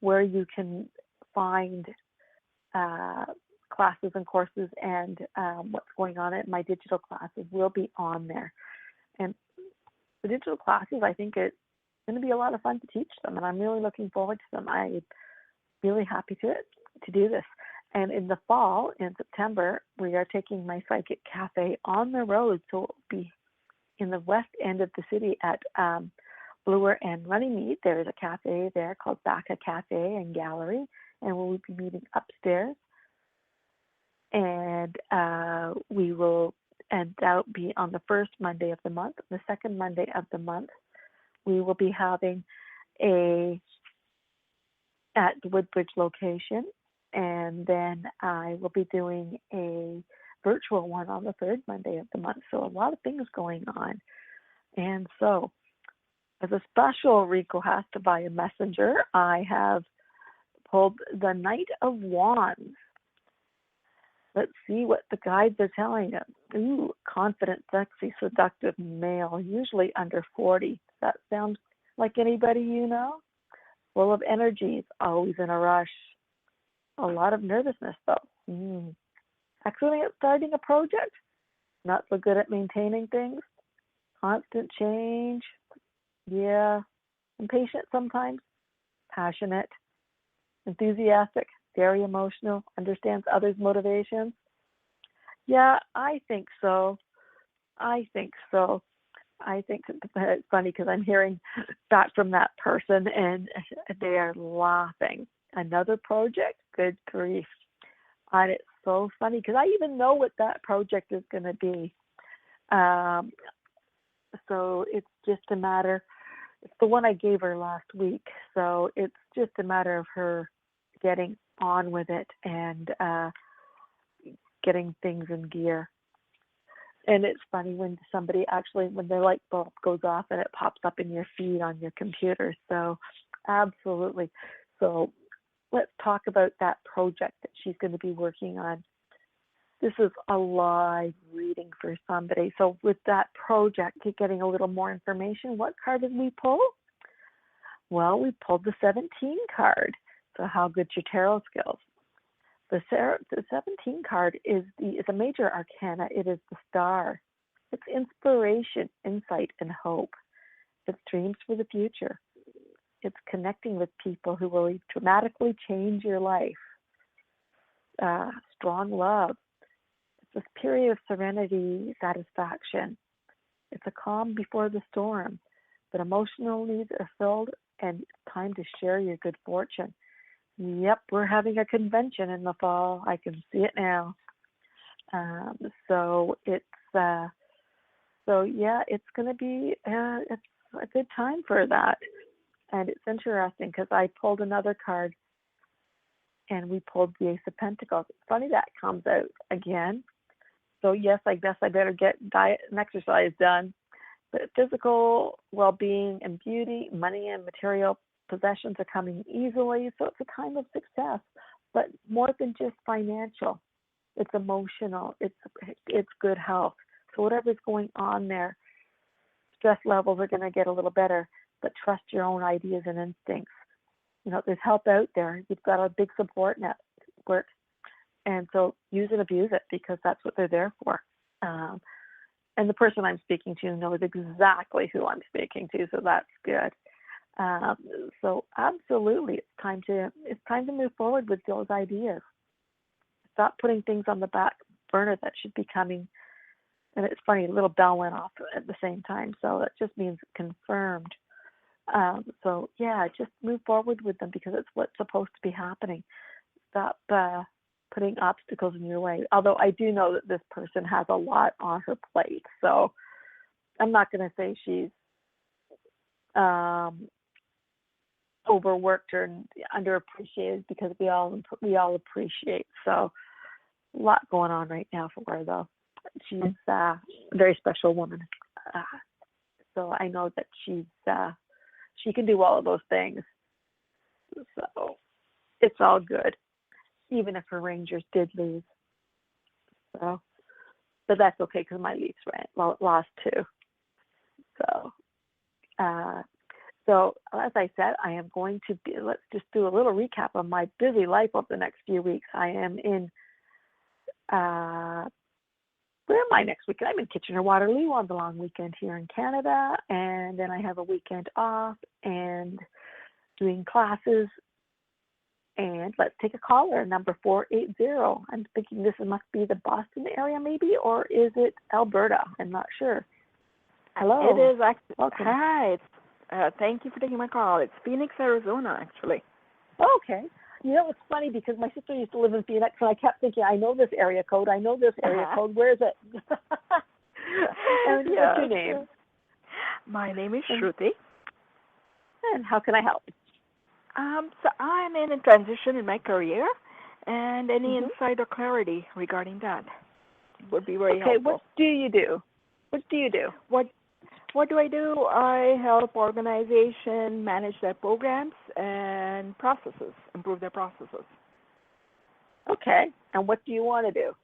where you can find classes and courses and what's going on. My digital classes will be on there. And the digital classes, I think it's going to be a lot of fun to teach them, and I'm really looking forward to them. I'm really happy to do this. And in the fall, in September, we are taking my Psychic Cafe on the road. So it'll be in the west end of the city at Bloor and Runnymede. There is a cafe there called Baca Cafe and Gallery, and we'll be meeting upstairs. And and that'll be on the first Monday of the month. The second Monday of the month, we will be having at the Woodbridge location, and then I will be doing a virtual one on the third Monday of the month. So a lot of things going on. And so as a special request via Messenger, I have pulled the Knight of Wands. Let's see what the guides are telling us. Ooh, confident, sexy, seductive male, usually under 40. That sounds like anybody you know? Full of energies, always in a rush. A lot of nervousness, though. Excellent at starting a project. Not so good at maintaining things. Constant change. Yeah. Impatient sometimes. Passionate. Enthusiastic. Very emotional. Understands others' motivations. Yeah, I think so. I think it's funny because I'm hearing back from that person and they are laughing. Another project? Good grief. And it's so funny because I even know what that project is going to be. So it's just a matter, it's the one I gave her last week. So it's just a matter of her getting on with it and getting things in gear. And it's funny when somebody when their light bulb goes off and it pops up in your feed on your computer. So absolutely. So let's talk about that project that she's going to be working on. This is a live reading for somebody. So with that project, getting a little more information, what card did we pull? Well, we pulled the 17 card. So how good's your tarot skills? The 17 card is a major arcana. It is the star. It's inspiration, insight, and hope. It's dreams for the future. It's connecting with people who will dramatically change your life. Strong love. It's this period of serenity, satisfaction. It's a calm before the storm, but emotional needs are filled, and it's time to share your good fortune. Yep, we're having a convention in the fall. I can see it now. So it's going to be it's a good time for that. And it's interesting because I pulled another card, and we pulled the Ace of Pentacles. It's funny that comes out again. So yes, I guess I better get diet and exercise done. But physical well-being and beauty, money and material possessions are coming easily, so it's a time of success, but more than just financial. It's emotional. It's good health. So whatever's going on there, stress levels are going to get a little better, but trust your own ideas and instincts. You know, there's help out there. You've got a big support network, and so use and abuse it because that's what they're there for. And the person I'm speaking to knows exactly who I'm speaking to, so that's good. So absolutely, it's time to move forward with those ideas. Stop putting things on the back burner that should be coming. And it's funny, a little bell went off at the same time, so that just means confirmed. So yeah, just move forward with them because it's what's supposed to be happening. Stop putting obstacles in your way. Although I do know that this person has a lot on her plate, so I'm not going to say she's overworked or underappreciated, because we all appreciate. So a lot going on right now for her, though. She's a very special woman. So I know that she can do all of those things. So it's all good, even if her Rangers did lose. So, but that's okay, because my Leafs lost too. So, so as I said, I am going to be. Let's just do a little recap of my busy life over the next few weeks. I am in. Where am I next weekend? I'm in Kitchener-Waterloo on the long weekend here in Canada, and then I have a weekend off and doing classes. And let's take a caller, number 480. I'm thinking this must be the Boston area, maybe, or is it Alberta? I'm not sure. Hello. It is actually. Welcome. Hi. Thank you for taking my call. It's Phoenix, Arizona, actually. Okay. You know, it's funny because my sister used to live in Phoenix, and I kept thinking, I know this area code. Code. Where is it? And what's your name? My name is Shruti. And how can I help? So I'm in a transition in my career, and any insight or clarity regarding that would be very helpful. Okay, what do you do? What do? I help organizations manage their programs and processes, improve their processes. Okay, and what do you want to do?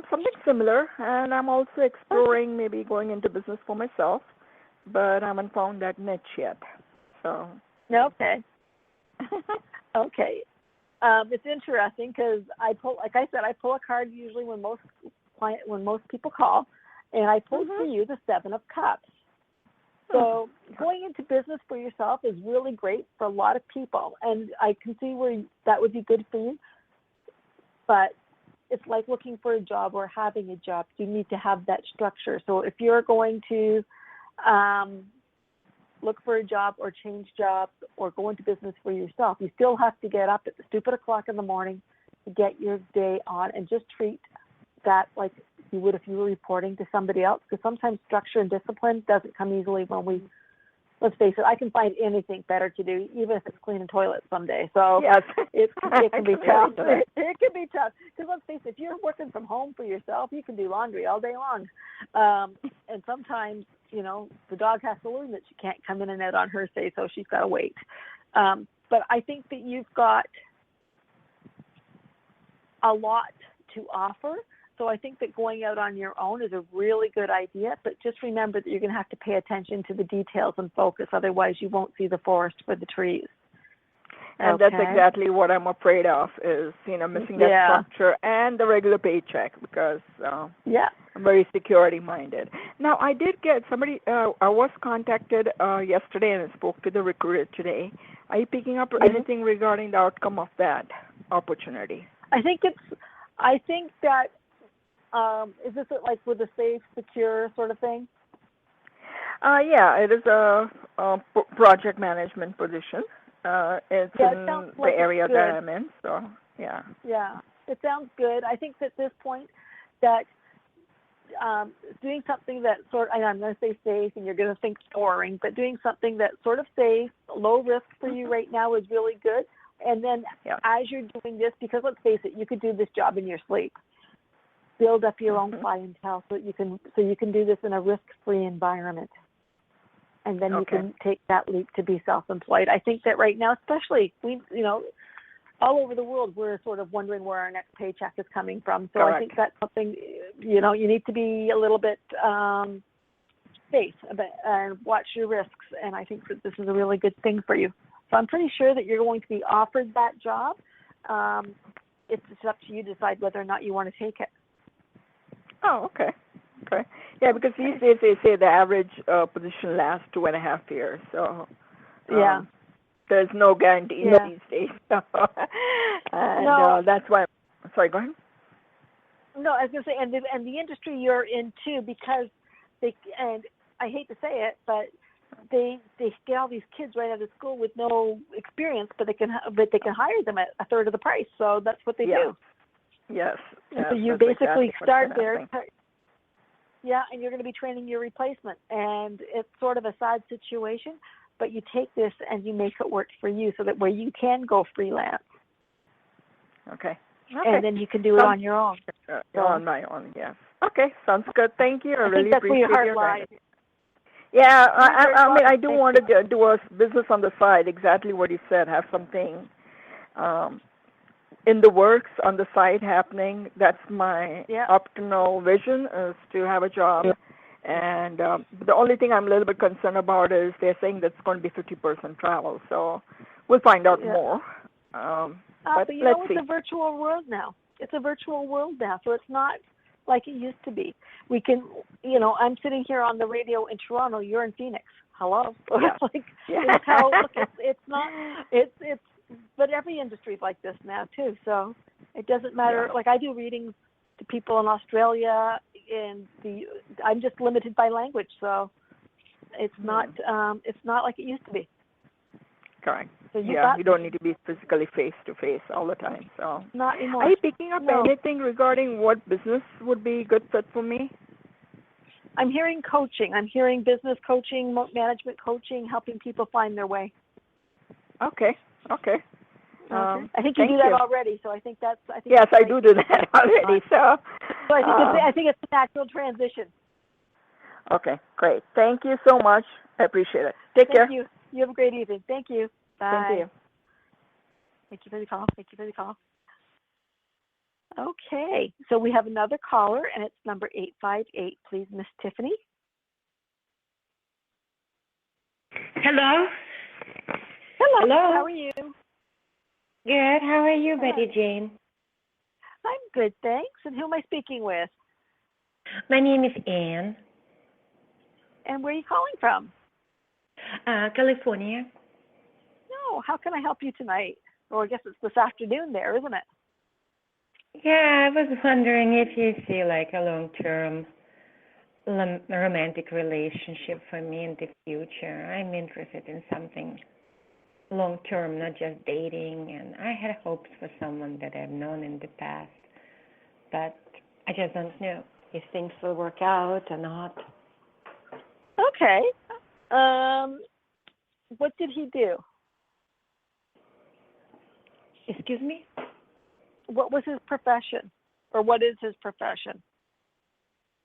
Something similar, and I'm also exploring maybe going into business for myself, but I haven't found that niche yet. So. Okay. Okay. It's interesting because I pull a card usually when most people call, and I pulled for you the 7 of Cups. So going into business for yourself is really great for a lot of people, and I can see where that would be good for you. But it's like looking for a job or having a job. You need to have that structure. So if you're going to look for a job or change jobs or go into business for yourself, you still have to get up at the stupid o'clock in the morning to get your day on, and just treat that like you would if you were reporting to somebody else, because sometimes structure and discipline doesn't come easily when we, let's face it, I can find anything better to do, even if it's cleaning toilets someday. So yes, it can be tough. It can be tough, because let's face it, if you're working from home for yourself, you can do laundry all day long. And sometimes, you know, the dog has to learn that she can't come in and out on her say, so she's got to wait. But I think that you've got a lot to offer. So I think that going out on your own is a really good idea, but just remember that you're going to have to pay attention to the details and focus. Otherwise, you won't see the forest for the trees. And that's exactly what I'm afraid of, is, missing that structure and the regular paycheck, because I'm very security-minded. Now, I did get somebody, I was contacted yesterday, and I spoke to the recruiter today. Are you picking up anything regarding the outcome of that opportunity? I think that, is this like with a safe, secure sort of thing? Yeah, it is a project management position. It's in the area that I'm in, so yeah. Yeah, it sounds good. I think at this point that doing something that and I'm going to say safe, and you're going to think boring, but doing something that's sort of safe, low risk for you right now is really good. And then as you're doing this, because let's face it, you could do this job in your sleep. Build up your own clientele so you can do this in a risk-free environment. And then you can take that leap to be self-employed. I think that right now, especially, all over the world, we're sort of wondering where our next paycheck is coming from. So I think that's something, you need to be a little bit safe and watch your risks. And I think that this is a really good thing for you. So I'm pretty sure that you're going to be offered that job. It's up to you to decide whether or not you want to take it. Oh, okay. Okay. Yeah, because these days they say the average position lasts 2.5 years. So there's no guarantee these days. And that's why. Sorry, go ahead. No, I was going to say, and the industry you're in too, because and I hate to say it, but they get all these kids right out of school with no experience, but they can hire them at a third of the price. So that's what they do. Yes. So you basically start there. Yeah, and you're going to be training your replacement, and it's sort of a sad situation. but you take this and you make it work for you so that where you can go freelance. Okay. And then you can do it on your own. On my own, yes. Okay, sounds good. Thank you. I really think that's appreciate where your heart lies. Yeah, I mean, I do want to do a business on the side, exactly what you said, have something in the works on the side happening. That's my optional vision, is to have a job. And the only thing I'm a little bit concerned about is they're saying that's going to be 50% travel. So we'll find out more. But you let's know, see. it's a virtual world now. It's a virtual world now, so it's not like it used to be. We can, you know, I'm sitting here on the radio in Toronto. You're in Phoenix. Hello. It's how. Look, it's not. It's. But every industry is like this now too. So it doesn't matter. Like I do readings to people in Australia. I'm just limited by language, so it's not. It's not like it used to be. Correct. So you don't need to be physically face to face all the time. So not anymore. Are you picking up anything regarding what business would be a good fit for me? I'm hearing coaching. I'm hearing business coaching, management coaching, helping people find their way. Okay. I think you do that already. So I think that's. Yes, I do that already. So I think it's a natural transition. Okay, great. Thank you so much. I appreciate it. Take care. Thank you. You have a great evening. Thank you. Bye. Thank you. Thank you for the call. Okay, so we have another caller, and it's number 858. Please, Miss Tiffany. Hello. Hello. How are you? Good. How are you, Betty Jane? I'm good, thanks. And who am I speaking with? My name is Anne. And where are you calling from? California. No, how can I help you tonight? Well, I guess it's this afternoon there, isn't it? Yeah, I was wondering if you see like a long-term romantic relationship for me in the future. I'm interested in something long-term, not just dating, and I had hopes for someone that I've known in the past, but I just don't know if things will work out or not. Okay. What did he do? Excuse me? What was his profession? Or what is his profession?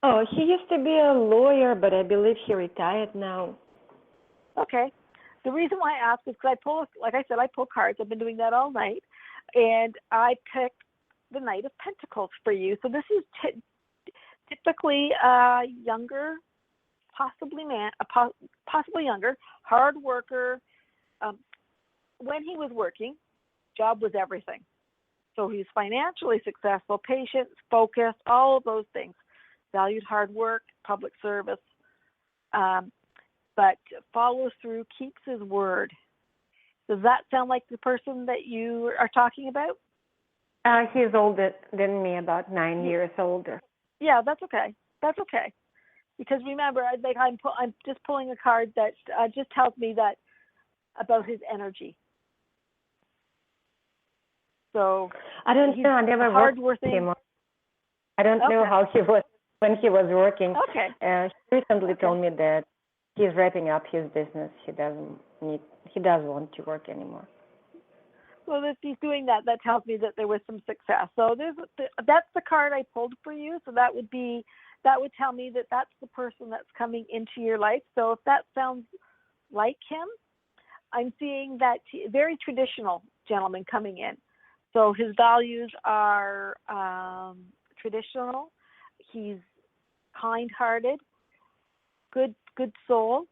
Oh, he used to be a lawyer, but I believe he retired now. Okay. The reason why I ask is because I pull cards. I've been doing that all night. And I picked the Knight of Pentacles for you. So this is typically a younger, possibly younger, hard worker. When he was working, job was everything. So he's financially successful, patient, focused, all of those things. Valued hard work, public service, but follows through, keeps his word. Does that sound like the person that you are talking about? He's older than me, about 9 years older. Yeah, that's okay. That's okay. Because remember, I'm just pulling a card that just tells me that about his energy. So I don't know. I never worked with him. I don't know how he was when he was working. Okay. He recently told me that he's wrapping up his business. He doesn't want to work anymore. Well, if he's doing that, that tells me that there was some success. So that's the card I pulled for you. So that would tell me that that's the person that's coming into your life. So if that sounds like him, I'm seeing that very traditional gentleman coming in. So his values are traditional. He's kind-hearted, good soul,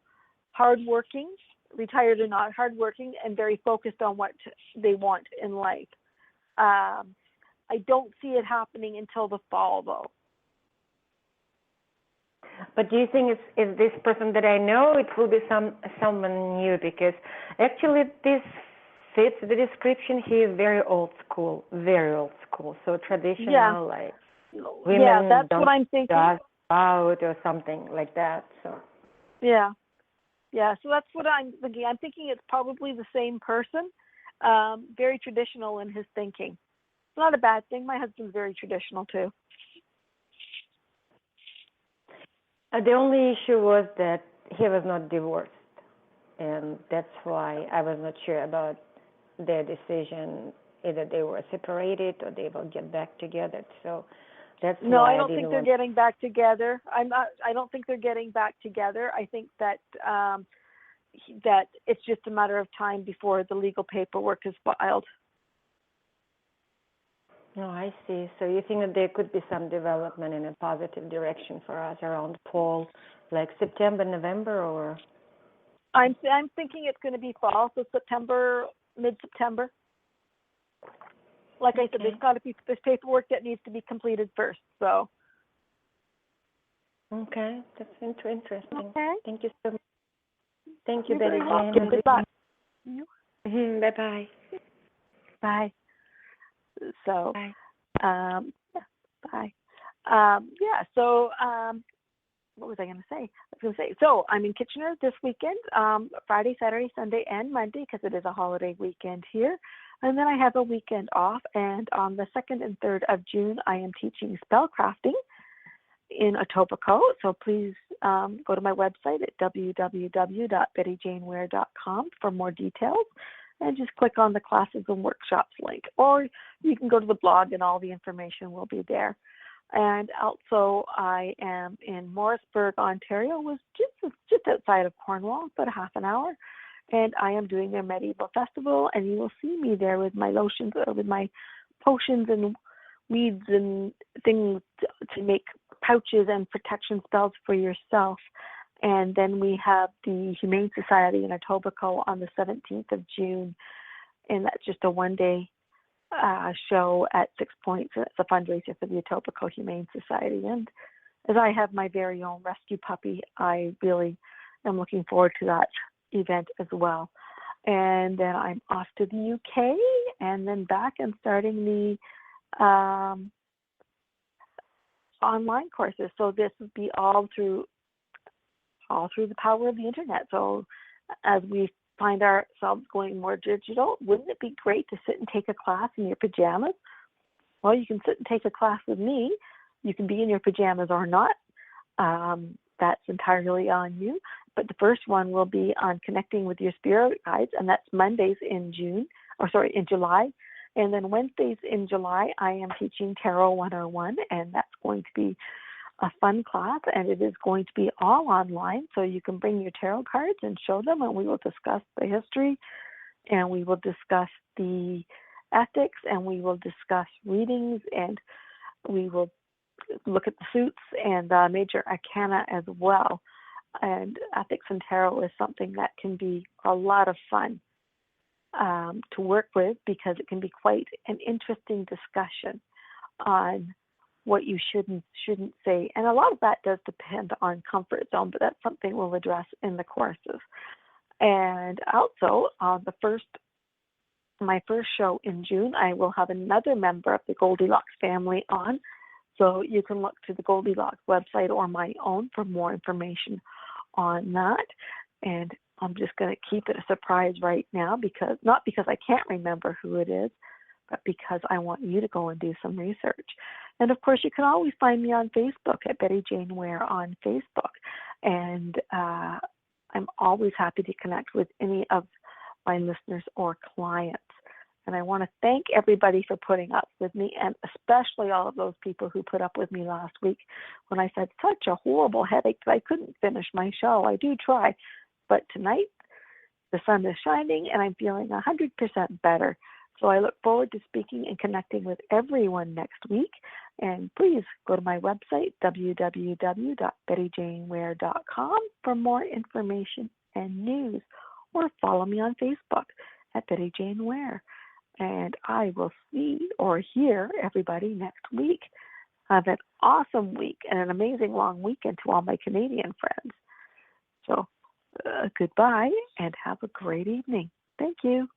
hardworking, retired or not, hardworking, and very focused on what they want in life. I don't see it happening until the fall, though. But do you think is this person that I know, it will be someone new? Because actually this fits the description. He is very old school. So traditional, like women that's don't what I'm thinking. Out or something like that. So yeah. So that's what I'm thinking. I'm thinking it's probably the same person. Very traditional in his thinking. It's not a bad thing. My husband's very traditional too. The only issue was that he was not divorced. and that's why I was not sure about their decision. Either they were separated or they will get back together. So that's no, why I don't think they're getting back together. I don't think they're getting back together. I think that that it's just a matter of time before the legal paperwork is filed. Oh, I see. So you think that there could be some development in a positive direction for us around fall, like September, November, or? I'm thinking it's going to be fall, so September, mid-September. Like I said, there's paperwork that needs to be completed first. So. Okay, that's interesting. Okay. Thank you so much. Thank you, You're Betty very Jane. Goodbye. Bye-bye. Bye. So, bye. Bye. So, what was I going to say? So I'm in Kitchener this weekend, Friday, Saturday, Sunday, and Monday, because it is a holiday weekend here. And then I have a weekend off, and on the 2nd and 3rd of June, I am teaching spellcrafting in Etobicoke. So please go to my website at www.bettyjaneware.com for more details, and just click on the classes and workshops link. Or you can go to the blog, and all the information will be there. And also, I am in Morrisburg, Ontario, which is just outside of Cornwall, about a half an hour. And I am doing their medieval festival, and you will see me there with my lotions, with my potions and weeds and things to make pouches and protection spells for yourself. And then we have the Humane Society in Etobicoke on the 17th of June, and that's just a one-day show at 6 Points. It's a fundraiser for the Etobicoke Humane Society. And as I have my very own rescue puppy, I really am looking forward to that event as well. And then I'm off to the UK and then back and starting the online courses. So this would be all through the power of the internet. So as we find ourselves going more digital, wouldn't it be great to sit and take a class in your pajamas? Well, you can sit and take a class with me. You can be in your pajamas or not. That's entirely on you. But the first one will be on connecting with your spirit guides, and that's Mondays in July. And then Wednesdays in July, I am teaching Tarot 101, and that's going to be a fun class, and it is going to be all online. So you can bring your tarot cards and show them, and we will discuss the history, and we will discuss the ethics, and we will discuss readings, and we will look at the suits and major arcana as well. And ethics and tarot is something that can be a lot of fun to work with, because it can be quite an interesting discussion on what you shouldn't say. And a lot of that does depend on comfort zone, but that's something we'll address in the courses. And also, my first show in June, I will have another member of the Goldilocks family on. So you can look to the Goldilocks website or my own for more information on that. And I'm just going to keep it a surprise right now, not because I can't remember who it is, but because I want you to go and do some research. And of course, you can always find me on Facebook at Betty Jane Ware on Facebook. And I'm always happy to connect with any of my listeners or clients. And I want to thank everybody for putting up with me, and especially all of those people who put up with me last week when I said such a horrible headache that I couldn't finish my show. I do try, but tonight the sun is shining and I'm feeling 100% better. So I look forward to speaking and connecting with everyone next week. And please go to my website, www.bettyjaneware.com, for more information and news, or follow me on Facebook at Betty Jane Ware. And I will see or hear everybody next week. Have an awesome week and an amazing long weekend to all my Canadian friends. So goodbye and have a great evening. Thank you.